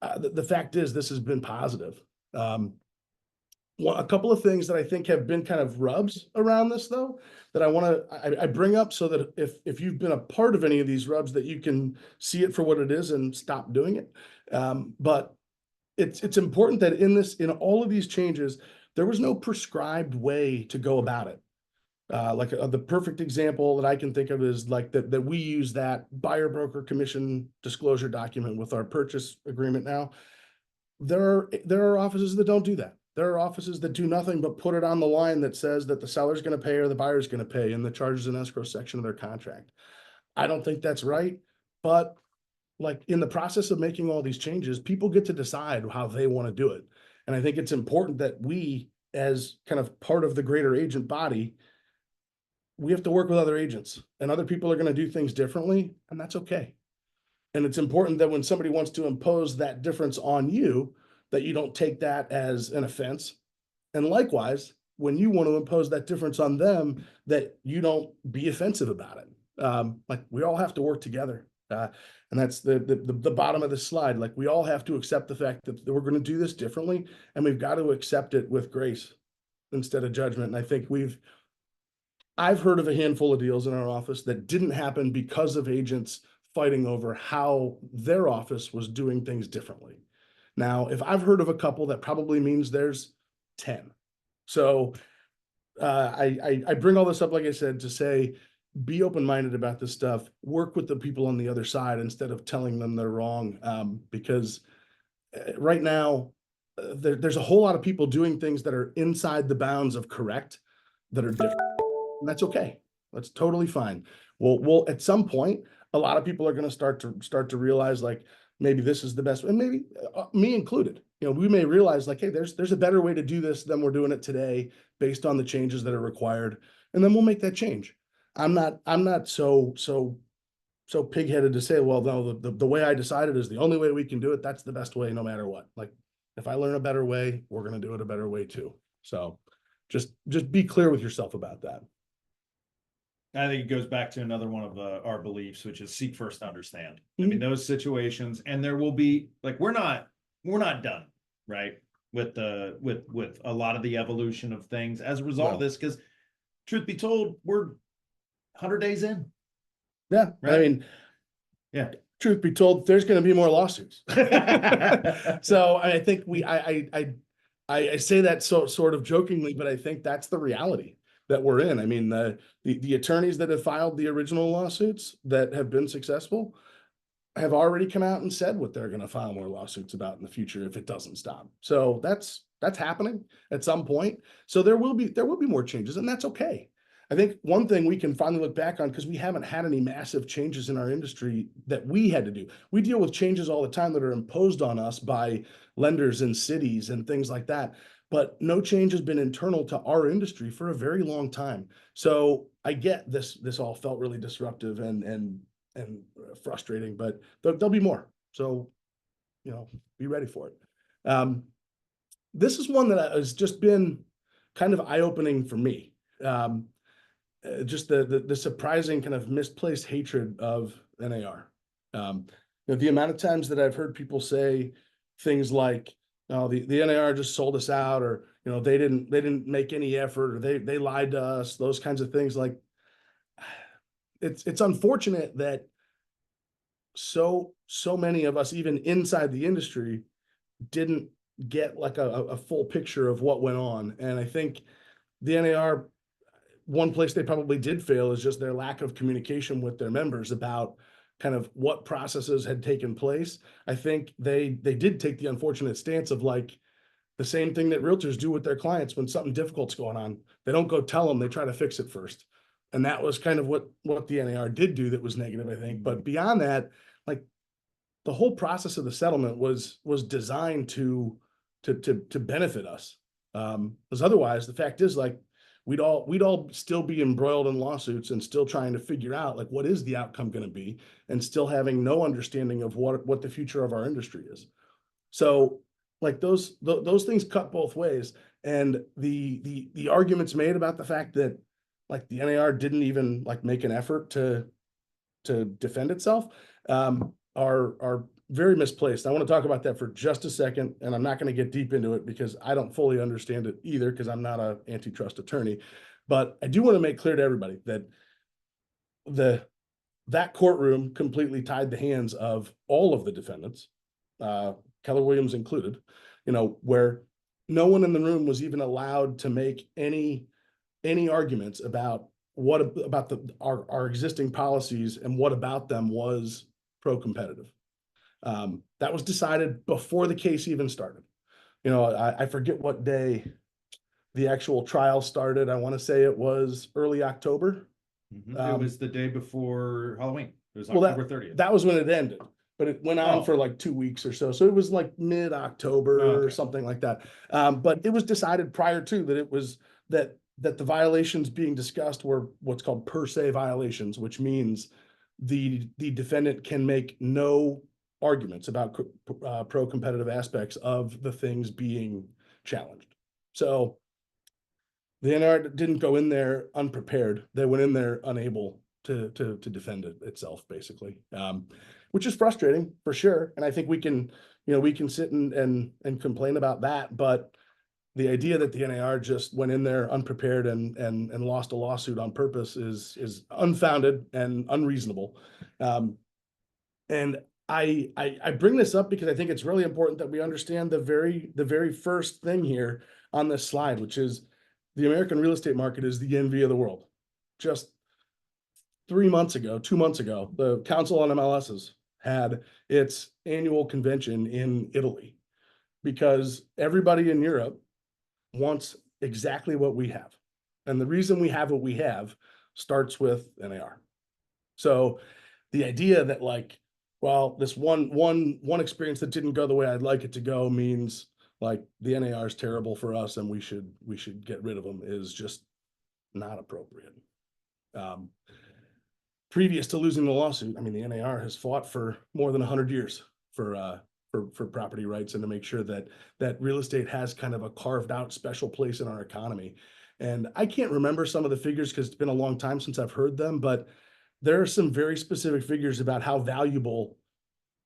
The fact is, this has been positive. A couple of things that I think have been kind of rubs around this, though, that I bring up so that if you've been a part of any of these rubs, that you can see it for what it is and stop doing it. But it's important that in all of these changes, there was no prescribed way to go about it. The perfect example that I can think of is like that we use that buyer broker commission disclosure document with our purchase agreement now. There are offices that don't do that. There are offices that do nothing but put it on the line that says that the seller's going to pay or the buyer's going to pay in the charges and escrow section of their contract. I don't think that's right, but like in the process of making all these changes, people get to decide how they want to do it. And I think it's important that we, as kind of part of the greater agent body, we have to work with other agents, and other people are going to do things differently, and that's okay. And it's important that when somebody wants to impose that difference on you, that you don't take that as an offense. And likewise, when you want to impose that difference on them, that you don't be offensive about it. Like we all have to work together. And that's the bottom of the slide. Like we all have to accept the fact that we're going to do this differently, and we've got to accept it with grace instead of judgment. And I think I've heard of a handful of deals in our office that didn't happen because of agents fighting over how their office was doing things differently. Now, if I've heard of a couple, that probably means there's 10. So I bring all this up, like I said, to say, be open-minded about this stuff, work with the people on the other side instead of telling them they're wrong. Because right now, there's a whole lot of people doing things that are inside the bounds of correct that are different. And that's okay. That's totally fine. We'll at some point, a lot of people are going to start to realize like maybe this is the best, and maybe me included. We may realize like, hey, there's a better way to do this than we're doing it today, based on the changes that are required, and then we'll make that change. I'm not so pig-headed to say, well, no, the way I decided is the only way we can do it. That's the best way, no matter what. Like if I learn a better way, we're going to do it a better way too. So just be clear with yourself about that. I think it goes back to another one of our beliefs, which is seek first to understand. I mean, those situations, and there will be like, we're not done, right? With a lot of the evolution of things as a result of this, because truth be told, we're 100 days in. Yeah. Right? I mean, yeah. Truth be told, there's going to be more lawsuits. So I think I say that sort of jokingly, but I think that's the reality that we're in. I mean, the attorneys that have filed the original lawsuits that have been successful have already come out and said what they're going to file more lawsuits about in the future if it doesn't stop. So that's happening at some point. So there will be more changes, and that's okay. I think one thing we can finally look back on, because we haven't had any massive changes in our industry that we had to do. We deal with changes all the time that are imposed on us by lenders and cities and things like that. But no change has been internal to our industry for a very long time. So I get this all felt really disruptive and frustrating, but there'll be more. So, be ready for it. This is one that has just been kind of eye-opening for me. Just the surprising kind of misplaced hatred of NAR. The amount of times that I've heard people say things like, "Oh, the NAR just sold us out," or they didn't make any effort, or they lied to us. Those kinds of things. Like, it's unfortunate that so many of us, even inside the industry, didn't get like a full picture of what went on. And I think the NAR, one place they probably did fail is just their lack of communication with their members about kind of what processes had taken place. I think they did take the unfortunate stance of like, the same thing that realtors do with their clients when something difficult's going on. They don't go tell them, they try to fix it first. And that was kind of what the NAR did do that was negative, I think. But beyond that, like the whole process of the settlement was designed to benefit us. Because otherwise, the fact is, like, we'd all still be embroiled in lawsuits and still trying to figure out, like, what is the outcome going to be, and still having no understanding of what the future of our industry is. So, like, those things cut both ways. And the arguments made about the fact that, like, the NAR didn't even like make an effort to defend itself are very misplaced. I want to talk about that for just a second, and I'm not going to get deep into it because I don't fully understand it either, because I'm not an antitrust attorney. But I do want to make clear to everybody that that courtroom completely tied the hands of all of the defendants, Keller Williams included, where no one in the room was even allowed to make any arguments about our existing policies and what about them was pro-competitive. That was decided before the case even started. I forget what day the actual trial started. I want to say it was early October. It was the day before Halloween. It was Well, October 30th. that was when it ended, but it went on Oh. for like 2 weeks or so. So it was like mid-October Okay. or something like that. But it was decided prior to that it was that the violations being discussed were what's called per se violations, which means the defendant can make no arguments about pro-competitive aspects of the things being challenged. So the NAR didn't go in there unprepared. They went in there unable to defend it itself, basically, which is frustrating for sure. And I think we can sit and complain about that, but the idea that the NAR just went in there unprepared and lost a lawsuit on purpose is unfounded and unreasonable. And I bring this up because I think it's really important that we understand the very first thing here on this slide, which is the American real estate market is the envy of the world. Just 2 months ago, the Council on MLSs had its annual convention in Italy because everybody in Europe wants exactly what we have. And the reason we have what we have starts with NAR. So the idea that, like, well, this one experience that didn't go the way I'd like it to go means like the NAR is terrible for us and we should get rid of them is just not appropriate. Previous to losing the lawsuit, I mean, the NAR has fought for more than 100 years for property rights and to make sure that real estate has kind of a carved out special place in our economy. And I can't remember some of the figures because it's been a long time since I've heard them, but there are some very specific figures about how valuable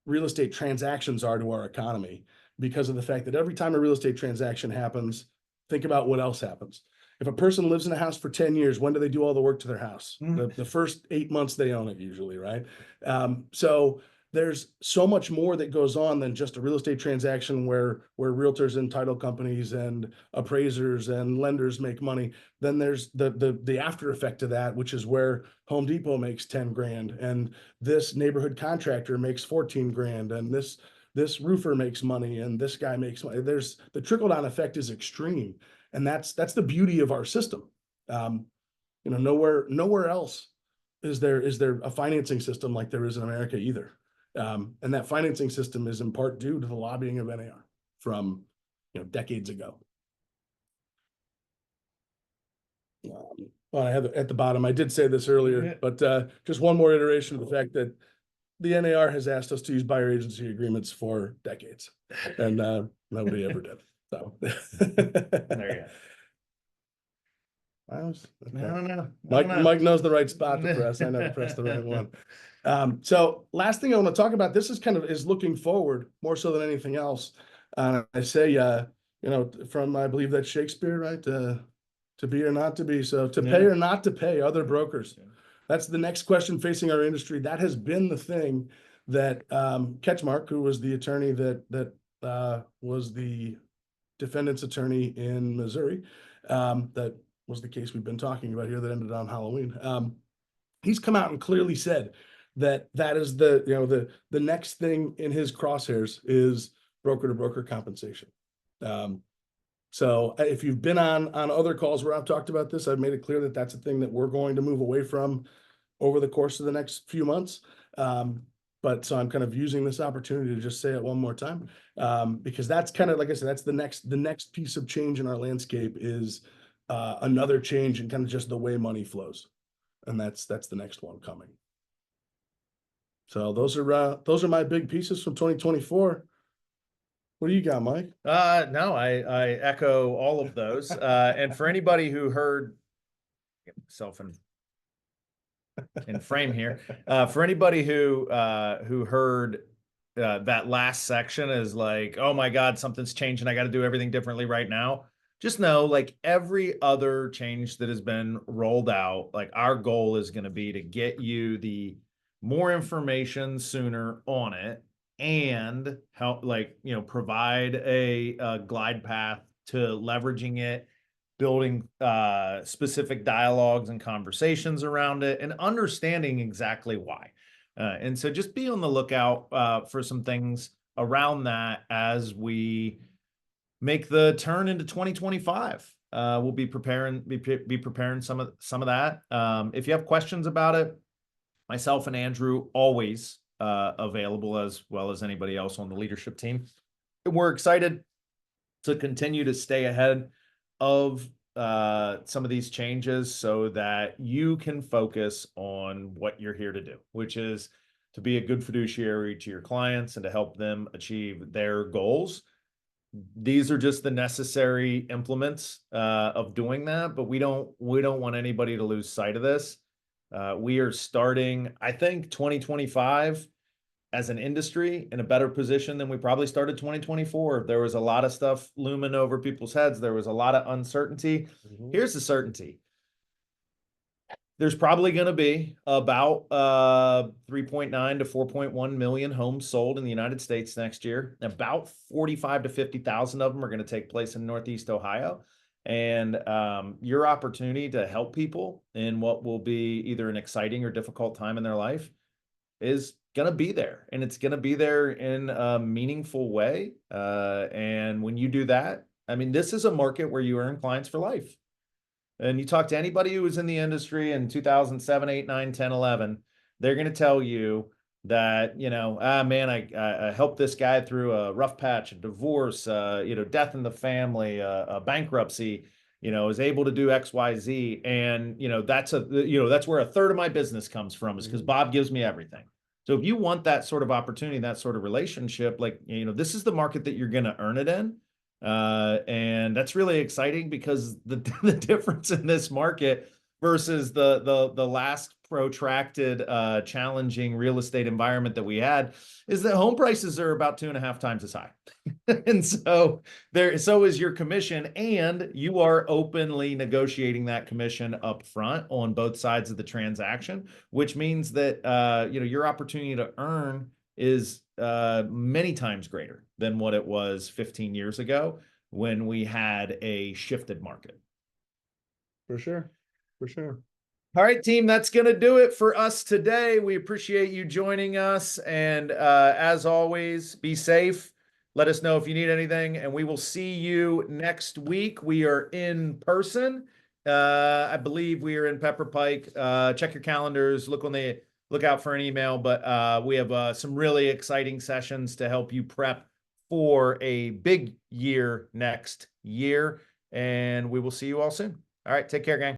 real estate transactions are to our economy because of the fact that every time a real estate transaction happens, think about what else happens. If a person lives in a house for 10 years, when do they do all the work to their house? The first 8 months they own it usually, right? So there's so much more that goes on than just a real estate transaction where realtors and title companies and appraisers and lenders make money. Then there's the after effect of that, which is where Home Depot makes 10 grand and this neighborhood contractor makes 14 grand and this roofer makes money and this guy makes money. There's the trickle down effect is extreme. And that's the beauty of our system. Nowhere else is there a financing system like there is in America either. And that financing system is in part due to the lobbying of NAR from decades ago. Well, I have at the bottom, I did say this earlier, but just one more iteration of the fact that the NAR has asked us to use buyer agency agreements for decades, and nobody ever did. So There you go. No. Mike knows the right spot to press. I never pressed the right one. So last thing I want to talk about, this is looking forward more so than anything else. I say, from, I believe that's Shakespeare, right? To be or not to be. So to pay or not to pay other brokers. That's the next question facing our industry. That has been the thing that Ketchmark, who was the attorney that was the defendant's attorney in Missouri, that was the case we've been talking about here that ended on Halloween. He's come out and clearly said that is the next thing in his crosshairs is broker to broker compensation. So if you've been on other calls where I've talked about this, I've made it clear that that's a thing that we're going to move away from over the course of the next few months. But so I'm kind of using this opportunity to just say it one more time, because that's kind of, like I said, that's the next piece of change in our landscape is another change in kind of just the way money flows, and that's the next one coming. So those are my big pieces from 2024. What do you got, Mike? No, I echo all of those. And for anybody who heard, get myself in frame here, for anybody who heard that last section is like, oh my God, something's changing. I got to do everything differently right now. Just know, like every other change that has been rolled out, like our goal is going to be to get you the more information sooner on it and help, like, you know, provide a glide path to leveraging it, building specific dialogues and conversations around it, and understanding exactly why. And so just be on the lookout for some things around that as we make the turn into 2025. We'll be preparing some of that. If you have questions about it, myself and Andrew always available, as well as anybody else on the leadership team. And we're excited to continue to stay ahead of some of these changes so that you can focus on what you're here to do, which is to be a good fiduciary to your clients and to help them achieve their goals. These are just the necessary implements of doing that, but we don't want anybody to lose sight of this. We are starting, I think, 2025 as an industry in a better position than we probably started 2024. There was a lot of stuff looming over people's heads. There was a lot of uncertainty. Here's the certainty. There's probably going to be about 3.9 to 4.1 million homes sold in the United States next year. About 45 to 50,000 of them are going to take place in Northeast Ohio. And your opportunity to help people in what will be either an exciting or difficult time in their life is going to be there. And it's going to be there in a meaningful way. And when you do that, I mean, this is a market where you earn clients for life. And you talk to anybody who was in the industry in 2007, 8, 9, 10, 11, they're going to tell you that, you know, man, I helped this guy through a rough patch, a divorce, you know, death in the family, a bankruptcy, you know, is able to do X, Y, Z. And, you know, that's where a third of my business comes from, is because Bob gives me everything. So if you want that sort of opportunity, that sort of relationship, like, you know, this is the market that you're going to earn it in. And that's really exciting because the difference in this market versus the last protracted, challenging real estate environment that we had is that home prices are about 2.5 times as high. And so so is your commission, and you are openly negotiating that commission up front on both sides of the transaction, which means that, you know, your opportunity to earn is many times greater than what it was 15 years ago when we had a shifted market. For sure. For sure. All right, team, that's going to do it for us today. We appreciate you joining us. And as always, be safe. Let us know if you need anything, and we will see you next week. We are in person. I believe we are in Pepper Pike. Check your calendars. Look out for an email, but we have some really exciting sessions to help you prep for a big year next year, and we will see you all soon. All right, take care, gang.